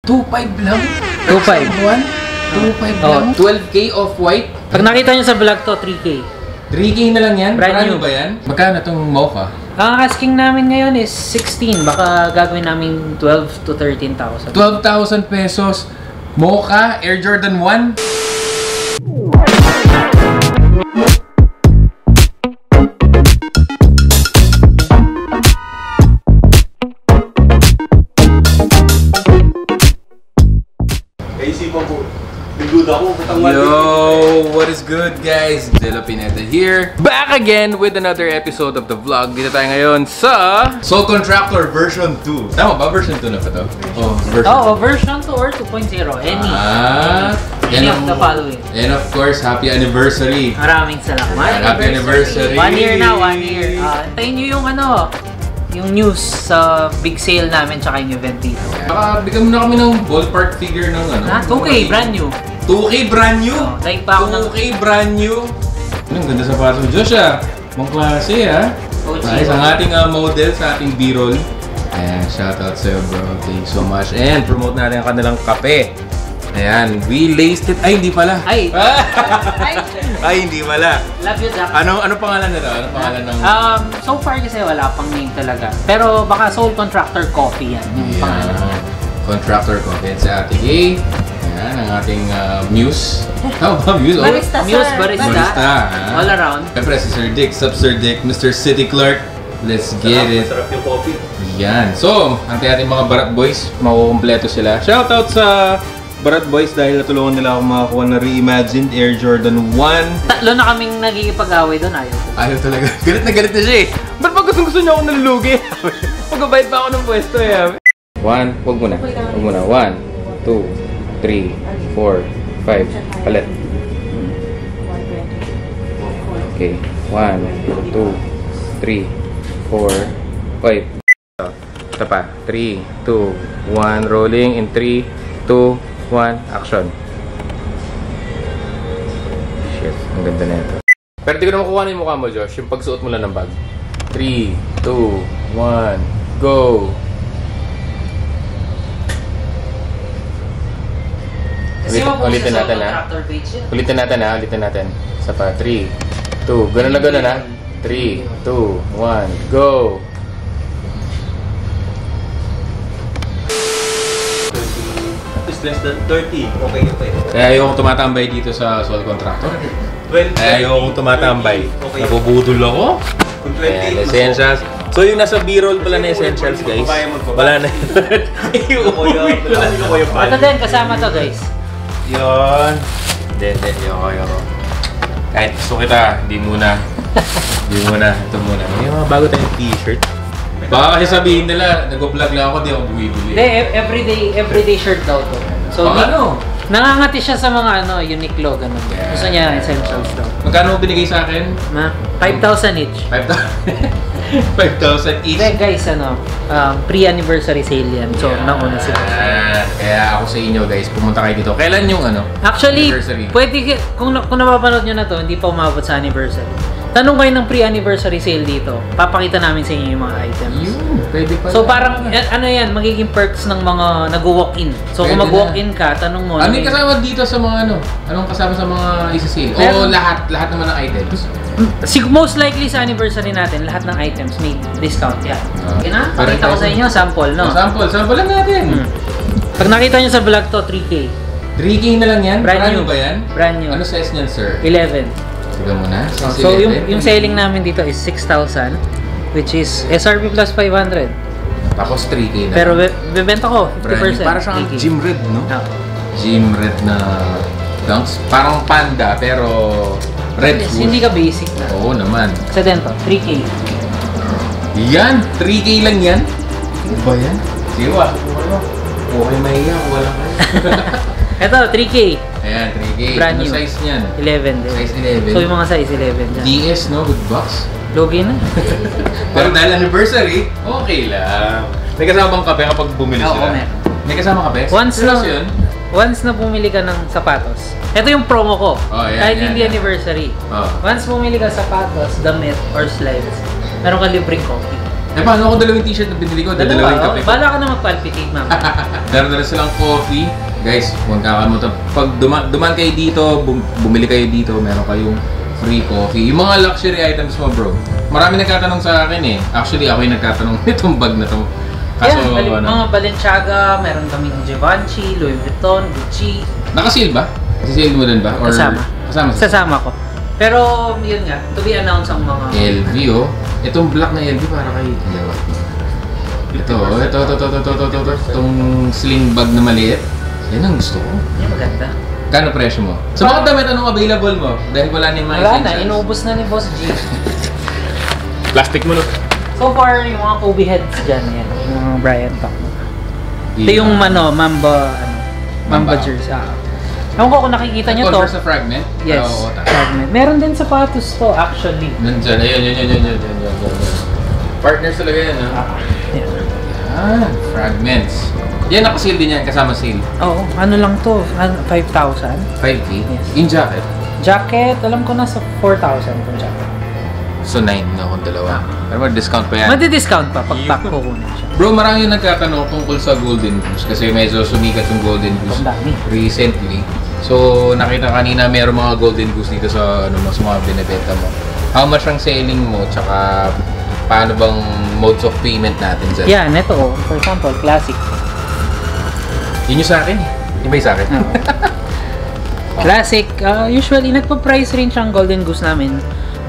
2.5 lang? 2.5. 2.5 lang? 12K off-white? Pag nakita nyo sa vlog to, 3K. 3K na lang yan? Brand new ba yan? Magkano itong mocha? Ang asking namin ngayon is 16. Baka gagawin namin 12 to 13,000. 12,000 pesos. Mocha Air Jordan 1? Yo, what is good guys? Delo Pineta here. Back again with another episode of the vlog. Dito tayo ngayon sa Soul Contractor version 2. Tama ba? Version 2 na pa to? Version 2 or 2.0. Any of the following. And of course, happy anniversary. Maraming salamat. Happy anniversary. 1 year na, 1 year. Antayin nyo yung yung news sa big sale namin tsaka yung event dito. Bigyan mo na kami ng ballpark figure ng 2K, brand new. 2K brand new? Like pa ako 2K brand new? Ang ganda sa paso mo, Joshua. Mong klase, ha? Nice, ang ating model sa ating B-roll. Ayan, shoutout sa'yo, bro. Thank you so much. And promote natin ang kanilang kape. Ayan, we laced it. Ay, hindi pala. Ay, hindi pala. Love you, Jack. Ano pangalan nito? Ano pangalan ng... So far kasi wala pang name talaga. Pero baka Soul Contractor Coffee yan. Yung pangalan. Contractor Coffee. Yan si Ate A. Ayan, ang ating Muse. Tama ba? Muse? Barista, Muse, barista. All around. Siyempre, si Sir Dick. Sup, Sir Dick. Mr. City Clerk. Let's get it. Masarap yung coffee. Yan. So, ang ating mga Barat Boys, makukumpleto sila. Shoutout sa Barat Boys dahil natulungan nila ako makakuha na reimagined Air Jordan 1. Tatlo na kaming nagkikipag-away doon, ayaw ko. Ayaw talaga. Galit na siya eh. Ba't ba gusto niya ako nalulugi? Magbabayad pa ako ng pwesto eh. 1, wag muna. 1, 2, 3, 4, 5. Palit. Okay. 1, 2, 3, 4, 5. Ito pa. 3, 2, 1. Rolling in 3, 2, 1, action. Shit, ang ganda na ito. Pero di ko na makuha na yung mukha mo, Josh. Yung pagsuot mo lang ng bag. 3, 2, 1, go! Ulitin natin ha. Ulitin natin. Isa pa. 3, 2, gano'n na. 3, 2, 1, go! Less than 30, okay. Kaya ayokong tumatambay dito sa Soul Contractor. Kaya ayokong tumatambay. Okay. Nabubudol ako. Kung 20, Ayan, essentials. So yung nasa B-roll pala na essentials guys. Wala na yun. Ito din, kasama to guys. Yun. Hindi. Yoko. Kahit gusto kita, hindi muna. Ito muna. May mga bago tayong t-shirt. Baka kasi sabihin nila, nag-vlog lang ako, di ako bumibili. Hindi, everyday shirt daw to. So, nangangati siya sa mga Uniqlo, ganun. Yeah. Gusto niya essentials daw. Magkano mo binigay sa akin? 5,000 each. 5,000 each? Hindi guys, pre-anniversary sale yan. So, nauna sila. Kaya ako sa inyo guys, pumunta kayo dito. Kailan yung Actually, anniversary? pwede, kung napapanood nyo na to, hindi pa umabot sa anniversary. Tanong kayo ng pre-anniversary sale dito. Papakita namin sa inyo yung mga items. Pwede pa. So parang, yan, magiging perks ng mga nag-walk-in. So kung mag-walk-in ka, tanong mo. Ano yung kasama dito sa mga Anong kasama sa mga isa-sale? O lahat naman ng items? Most likely sa anniversary natin, lahat ng items may discount yan. Okay na? Pakita ko sa inyo, sample, no? Sample lang natin. Pag nakita nyo sa vlog to, 3K. 3K na lang yan? Brand new ba yan? Brand new. Ano size niyan, sir? 11. Tiga mo na. So yung selling namin dito is 6,000, which is SRP plus 500. Tapos 3K na. Pero bebenta ko 50%. Para siyang gym red, no? Gym red na dunks. Parang panda, pero red swoosh. Hindi ka basic na. Oo naman. Sa dento, 3K. Yan! 3K lang yan? Ano ba yan? Sige ba? Okay, mahiya. Wala ka. Ito, 3K. Ayan, 3K. Brand new. Ano size niyan? 11 din. Size 11. So yung mga size 11 dyan. DS, no? Good box. Logi na. Pero dahil anniversary, okay lang. May kasama bang kape kapag bumili sila? Oo, meron. May kasama kape? Once na bumili ka ng sapatos. Ito yung promo ko. Kahit hindi anniversary. Once bumili ka sapatos, damit, or slides, meron ka libreng coffee. Eh, paano kung dalawang t-shirt na binili ko? Dadalawin kape ko. Bala ka na mag-palpitate, ma'am. Meron na rin silang coffee. Guys, huwag kakalimutan. Pag dumaan kayo dito, bumili kayo dito, meron kayong free coffee. Yung mga luxury items mo, bro. Marami nagtatanong sa akin eh. Actually, ako yung nagtatanong nitong bag na to. Kaso, mga Balenciaga, meron kaming Givenchy, Louis Vuitton, Gucci. Naka-sale ba? Sale mo din ba? Or Kasama. Sasama ko. Pero, yun nga, to be announced ang mga... LV, oh. Itong black na LV para kay dalawa. Ito. Itong sling bag na maliit. Yan ang gusto ko. Yan, maganda. Kano presyo mo? Sa mga damit, anong available mo? Dahil wala na yung mga Wala na, essentials. inuubos na ni Boss G. Plastic mo, no? So far, yung mga Kobe heads dyan, yan. Yung mga Brian Talk. Ito yung Mamba jersey. Ewan ko kung nakikita nyo to. Converse sa fragment? Yes, Oo, tama. fragment. Meron din sapatos to, actually. Nandyan, ayun. Partners talaga yan, ha? Yan. Yan, fragments. Yan, nakasale din yan, kasama sale. Oo, ano lang to? 5,000? 5K? Yes. In jacket? Jacket, alam ko nasa 4,000 itong jacket. So 9 na akong dalawa. Pero discount pa yan. Madi-discount pa pag pack ko kunin siya. Bro, marami yung nagtatanong tungkol sa Golden Goose kasi medyo sumikat yung Golden Goose Ang dami. recently. So, nakita kanina meron mga Golden Goose dito sa sa mga binibenta mo. How much ang selling mo? Tsaka paano bang modes of payment natin dyan? Yan, ito. For example, classic. Yun yung sa akin eh. Yung ba yung sa akin? Oo. Classic. Usually, nagpa-price range ang Golden Goose namin.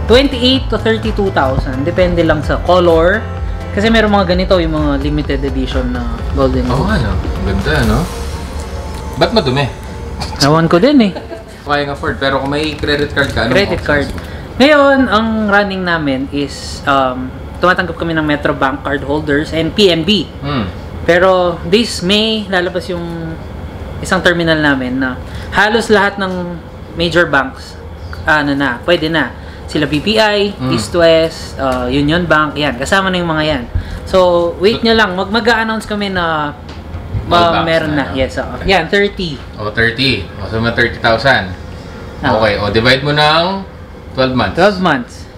28 to 32,000. Depende lang sa color. Kasi meron mga ganito, yung mga limited edition na Golden Goose. Oo nga, no? Ganda, no? Ba't madumi? Nawan ko din eh. Kaya afford, pero kung may credit card ka, anong Credit card. options mo? Ngayon, ang running namin is tumatanggap kami ng Metrobank card holders and PNB. Pero this May, lalabas yung isang terminal namin na halos lahat ng major banks, pwede na. Sila BPI, East West, Union Bank, yan. Kasama na yung mga yan. So, wait nyo lang. Mag-a-announce kami na All banks meron na, na. no? Yes, yan, 30. O, 30. O, so may 30,000. Ah. Okay, o, divide mo ng 12 months. 12 months.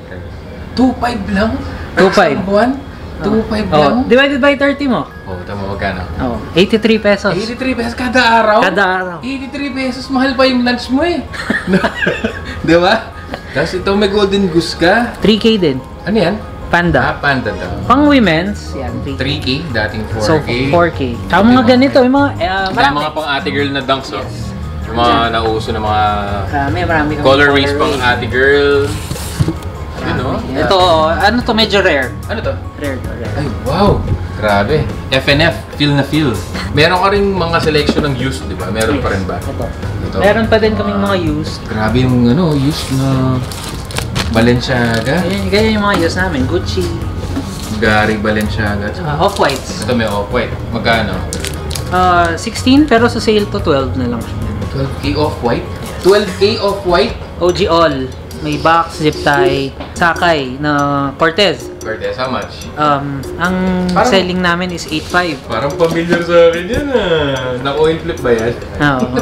2.5 lang? 2.5. Isang buwan? 2.5 lang? Divided by 30 mo. O, tama, magkano? 83 pesos. 83 pesos kada araw? Kada araw. 83 pesos, mahal pa yung lunch mo eh. Di ba? Tapos ito may Golden Goose ka. 3K din. Ano yan? Panda. Panda daw. Pang women's, yan, 3K. 3K, dating 4K. So, 4K. Tsaka mga ganito, yung mga, Marami. Mga pang ate girl na dunks, oh. Yung mga nauso na mga marami kami colorways pang ate girl. Yun, no? Ito, ano to, medyo rare. Ano to? Rare to, rare. Ay, wow! Grabe. FNF, feel na feel. Meron ka rin mga selection ng used, di ba? Meron pa rin ba? Ito. Meron pa din kaming mga used. Grabe yung used na Balenciaga. Ganyan yung mga used namin. Gucci. Gary Balenciaga. Off-whites. Ito may off-white. Magkano? 16 pero sa sale to 12 na lang siya. 12K off-white? 12K off-white? OG All. May box, zip tie, sakay na Cortez. Cortez, how much? Ang selling namin is 8.5. Parang familiar sa akin yan ah. Na-coin flip ba yan? Oo.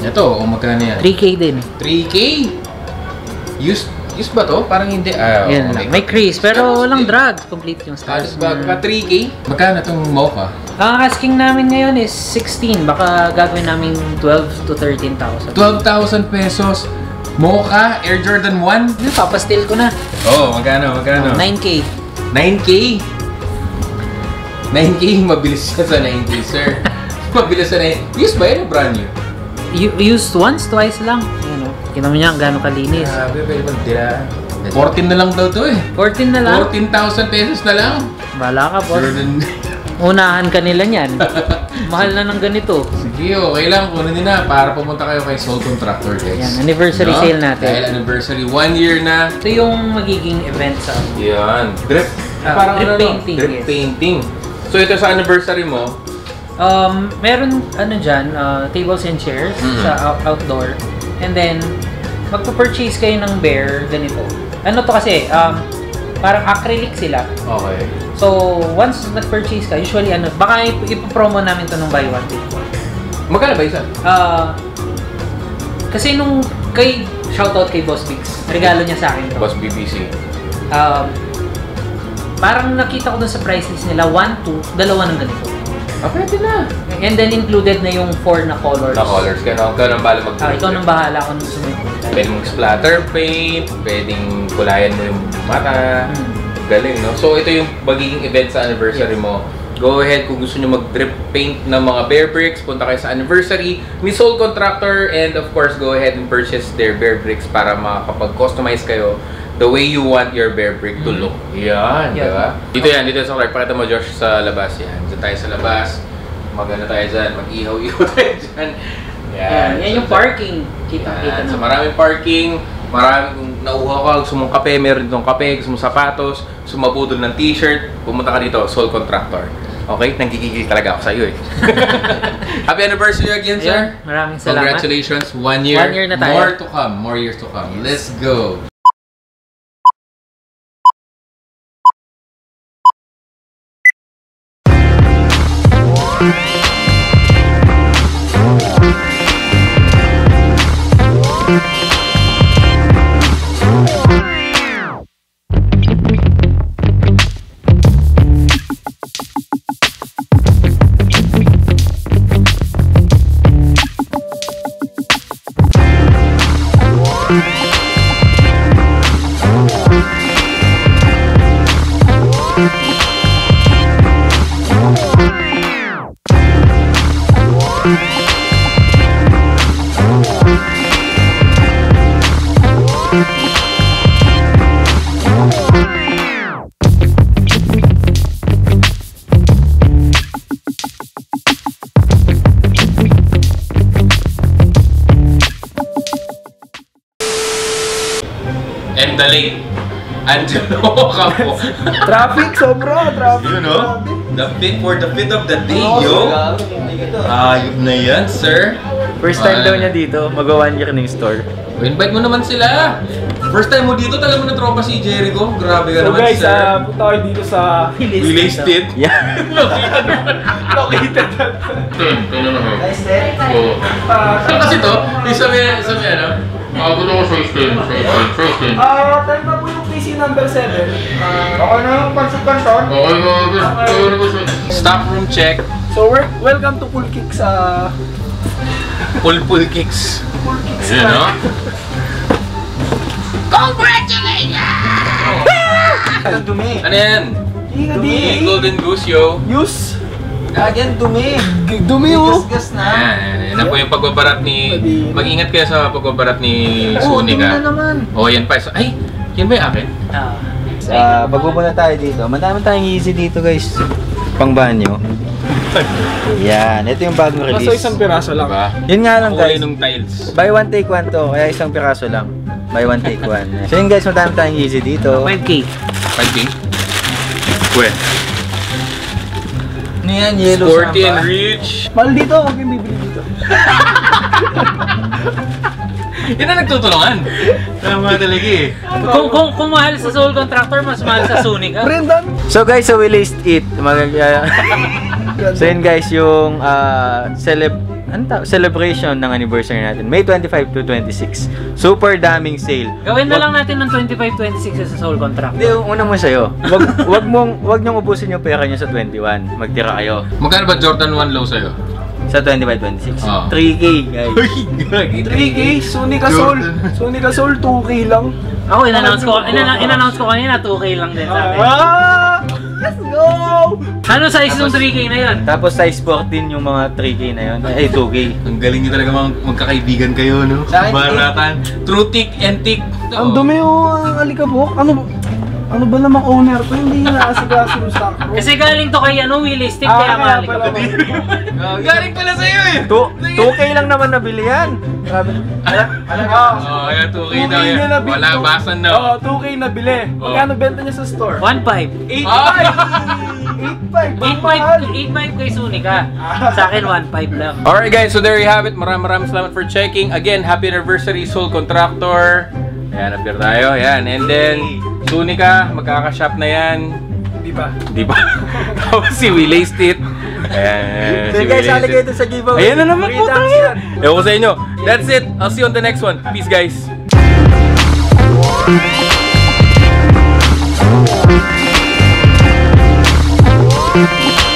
Ito, magkano yan? 3K din. 3K? Used ba to? Parang hindi. Yan lang. May crease pero walang drag. Complete yung Status stars. bag pa 3K? Magkano itong mocha? Ang asking namin ngayon is 16. Baka gagawin namin 12 to 13,000. 12,000 pesos. Mocha Air Jordan 1? Papastil ko na. Oo, magkano? 9K. 9K? 9K? Mabilis siya sa 9K, sir. Mabilis sa 9K. Used ba yan o brand new? Used once, twice lang. Yan o. Kita mo niya gano'ng kalinis. Grabe, pwede bang dila? 14 na lang daw to eh. 14 na lang. 14,000 pesos na lang. Bala ka, boss. Jordan. Unahan ka nila niyan. Mahal na ng ganito. Sige, okay lang. Kunin nyo na para pumunta kayo kay Soul Contractor, guys. Yan, anniversary sale natin. Dahil anniversary, 1 year na. Ito yung magiging event sa... Yan. Drip. Parang drip ano, painting, drip yes. painting. So ito sa anniversary mo, Meron dyan, tables and chairs sa outdoor. And then, magpa-purchase kayo ng bear, ganito. Ano to kasi, parang acrylic sila. okay. So, once nag-purchase ka, usually baka ipopromo namin to nung buy one take one. Magkano ba isa? Kasi shoutout kay Boss Biggs, regalo niya sa akin to. Boss BBC. Parang nakita ko dun sa price list nila, 1, 2, dalawa ng ganito. Pwede na. And then included na yung 4 na colors. Na colors. Ikaw nang bahala Ikaw nang bahala kung gusto mo. Pwede mong splatter paint, pwedeng kulayan mo yung mata. Galing, no? So, ito yung magiging event sa anniversary mo. Go ahead kung gusto nyo mag-drip paint ng mga Bear Bricks, punta kayo sa anniversary ni Soul Contractor, and of course, go ahead and purchase their Bear Bricks para makakapag-customize kayo the way you want your Bear Brick to look. Yan, di ba? Dito sa Clark. Pakita mo, Josh, sa labas. Yan. Diyan tayo sa labas. Maganda tayo dyan. Mag-ihaw-ihaw tayo dyan. Yan yung parking. Kita-kita na. So, maraming parking. Maraming nauha ka. Gusto mong kape, meron ditong kape. Gusto mong sapatos. Gusto mong mabudol ng t-shirt. Pumunta ka dito, Soul Contractor. Okay? Nanggigigil talaga ako sa iyo eh. Happy anniversary again, sir. Maraming salamat. Congratulations. 1 year. 1 year na tayo. More to come. More years to come. Let's go. And the late Angelo Campo. Traffic, sobra. Traffic. You know? The fit for the fit of the day, yo. Ayop na yan, sir. First time daw niya dito, mag-1 year ng store. Invite mo naman sila. First time mo dito, talaga mo na tropa si Jericho. Grabe ka So naman, guys, sir. punta kayo dito sa Relay State. Yeah. located. Nice day. Oo. Ano kasi to? Sabi ano? Gusto ko sa stain. Time na po yung PC number 7. Okay na yung Pansot Canton. Stock room check. So welcome to Full Kicks. Full kicks. Full Kicks. Ayan, no? Ang dumi. Ano yan? Dumi. Golden Goose, yo. Use. Again, dumi. Dumi oh. Gas na. Yan po yung pagbabarat ni... Mag-ingat kayo sa pagbabarat ni Suni dumi na ka. naman. Oh, yan pa. Ay, yan ba yung akin? Pagpupunta tayo dito, madami tayong easy dito guys. Pang banyo. Yan, ito yung bagong Kaso release. isang piraso lang. Diba? Yun nga lang Kulay guys. nung tiles. Buy one take one to, kaya isang piraso lang. Buy one take one. So yun guys, madami tayong easy dito. 5K. 5K? Pwede. Ano yan, yellow Sporty and samba. rich. Mahal dito, huwag yung bibili dito. Yan ang nagtutulungan. Tama talaga eh. Kung mahal sa Soul Contractor, mas mahal sa Suni ka. Brendan! So guys, so we list it. So yun guys, yung celebration ng anniversary natin. May 25 to 26. Super daming sale. Gawin na lang natin ng 25-26 sa Soul Contractor. Hindi, una mo sa'yo. Wag nyong ubusin yung pera nyo sa 21. Magtira kayo. Magkano ba Jordan 1 low sa'yo? Sa 25-26. Oh. 3K guys. 3K, Sunica Soul. Sunica Soul, 2K lang. Ako, in-announce ko kanina, 2K lang din sa akin. Let's go! Ano size ng 3K na yun? Tapos size 14 yung mga 3K na yun. Ay, 2K. Ang galing nyo talaga magkakaibigan kayo, no? Sa akin, Baratan. True tick and tick. Ang dumi ang alikabok. Ano ba namang owner ko? Hindi na asikaso yung stock bro. Kasi galing to kay Willistic, kaya mahalik pala. ako. Galing pala sa'yo eh. 2K lang naman nabili yan. Grabe. Oh, kaya 2K daw yan. Wala basan na. Oo, 2K na bili. Magkano benta niya sa store? 1.5. 8.5. 8.5 kay Suni ka. Sa akin, 1.5 lang. Alright guys, so there you have it. Maraming salamat for checking. Again, happy anniversary Soul Contractor. Ayan, appear tayo. Ayan, and then Sunika, magkaka-shop na yan. Di ba? Tapos si Willie State. Ayan, So guys, sali kayo sa giveaway. Ayan na naman po tayo. Ewan ko sa inyo. That's it. I'll see you on the next one. Peace guys. Bye!